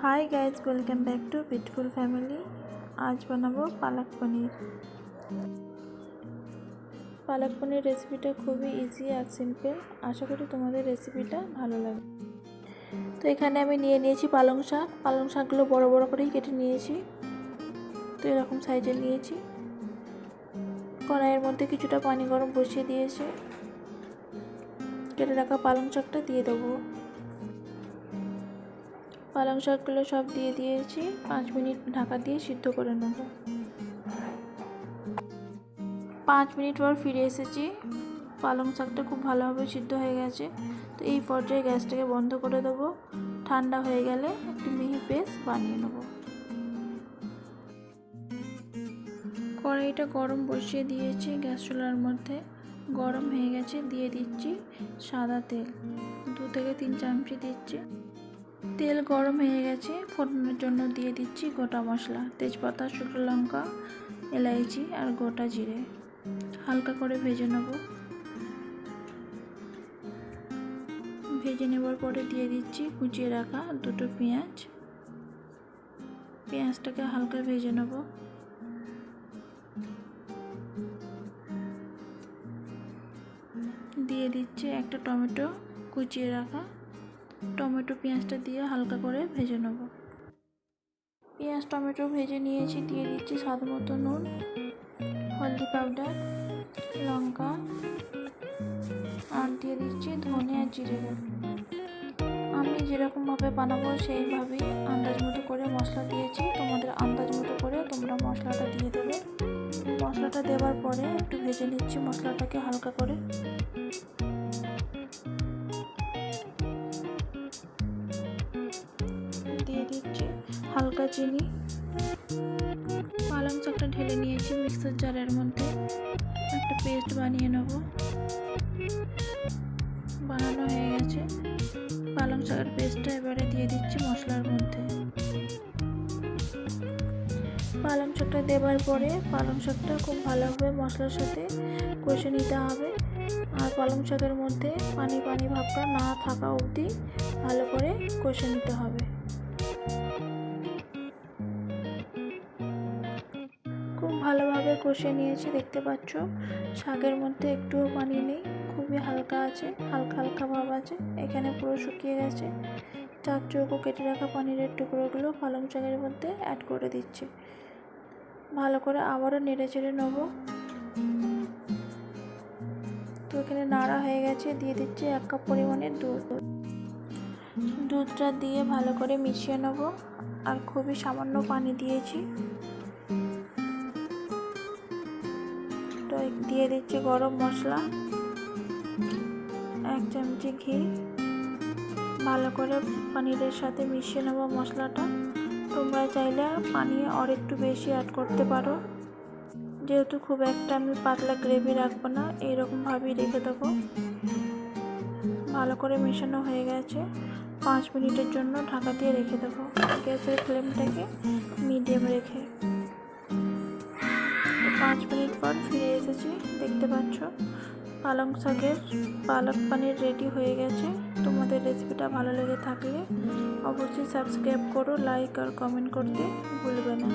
Hi guys, welcome back to beautiful family. आज बनाबो पालक पनीर। पालक पनीर रेसिपिटा खूबই ইজি আর সিম্পল। আশা করি তোমাদের রেসিপিটা ভালো লাগবে। তো এখানে আমি নিয়েছি পালং শাকগুলো বড় বড় করেই কেটে নিয়েছি। তো এরকম সাইজের নিয়েছি। কড়াইয়ের মধ্যে কিছুটা পানি গরম বসিয়ে দিয়েছি। কেটে রাখা পালং শাকটা দিয়ে দেবো। পালং শাকগুলো সব দিয়ে দিয়েছি। 5 মিনিট ঢাকা দিয়ে সিদ্ধ করে নেব। 5 মিনিট পর ফিরে এসেছি। পালং শাকটা খুব ভালোভাবে সিদ্ধ হয়ে গেছে। তো এই পর্যায়ে গ্যাসটাকে বন্ধ করে দেবো। ঠান্ডা হয়ে গেলে একটি মিহি পেস্ট বানিয়ে নেব। কড়াইটা গরম বসিয়ে দিয়েছি। গ্যাস চুলার মধ্যে গরম হয়ে গেছে। দিয়ে দিচ্ছি সাদা তেল। 2 থেকে 3 চামচ দিচ্ছি। তেল গরম হয়ে গেছে। ফোড়নের জন্য দিয়ে দিচ্ছি গোটা মশলা, তেজপাতা, শুকনো লঙ্কা, এলাইচি আর গোটা জিরে। হালকা করে ভেজে নেব। ভেজে নেবার পরে দিয়ে দিচ্ছি কুচিয়ে রাখা 2টো পেঁয়াজ। পেঁয়াজটাকে হালকা ভেজে নেব। দিয়ে দিচ্ছি একটা টমেটো কুচিয়ে রাখা। টমেটো পেঁয়াজটা দিয়ে হালকা করে ভেজে নেব। পেঁয়াজ টমেটো ভেজে নিয়েছি। দিয়ে দিচ্ছি স্বাদ মতো নুন, হলদি পাউডার, লঙ্কা আর দিয়ে দিচ্ছি ধনে আর জিরে। আমি যেরকমভাবে বানাবো সেইভাবেই আন্দাজ মতো করে মশলা দিয়েছি। তোমাদের আন্দাজ মতো করে তোমরা মশলাটা দিয়ে দেবে। মশলাটা দেওয়ার পরে একটু ভেজে নিচ্ছি মশলাটাকে হালকা করে। দিয়ে দিচ্ছি হালকা চিনি। পালং শাকটা ঢেলে নিয়েছি মিক্সার জারের মধ্যে। একটা পেস্ট বানিয়ে নেব। বানানো হয়ে গেছে। পালং শাকের পেস্টটা এবারে দিয়ে দিচ্ছি মশলার মধ্যে। পালং শাকটা দেওয়ার পরে পালং শাকটা খুব ভালোভাবে মশলার সাথে কষে নিতে হবে। আর পালং শাকের মধ্যে পানি পানি ভাবটা না থাকা অবধি ভালো করে কষে নিতে হবে। খুব ভালোভাবে কষে নিয়েছি। দেখতে পাচ্ছ শাকের মধ্যে একটুও পানি নেই, খুবই হালকা আছে, হালকা হালকা ভাব আছে। এখানে পুরো শুকিয়ে গেছে। 4 চৌকো কেটে রাখা পনিরের টুকরোগুলো পালং শাকের মধ্যে অ্যাড করে দিচ্ছি। ভালো করে আবারও নেড়ে চেড়ে নেব। তো এখানে নাড়া হয়ে গেছে। দিয়ে দিচ্ছি 1 কাপ পরিমাণের দুধ। দুধটা দিয়ে ভালো করে মিশিয়ে নেব। আর খুবই সামান্য পানি দিয়েছি। তো দিয়ে দিচ্ছি গরম মশলা, 1 চামচ ঘি। ভালো করে পনিরের সাথে মিশিয়ে নেব মশলাটা। তোমরা চাইলে পানি আর একটু বেশি অ্যাড করতে পারো। যেহেতু খুব একটা আমি পাতলা গ্রেভি রাখবো না, এইরকমভাবেই রেখে দেবো। ভালো করে মেশানো হয়ে গেছে। 5 মিনিটের জন্য ঢাকা দিয়ে রেখে দেবো। গ্যাসের ফ্লেমটাকে মিডিয়াম রেখে। 5 মিনিট পর ফিরে এসেছি। দেখতে পাচ্ছ পালং শাকের পালক পনির রেডি হয়ে গেছে। তোমাদের রেসিপিটা ভালো লেগে থাকলে অবশ্যই সাবস্ক্রাইব করো, লাইক আর কমেন্ট করতে ভুলবে না।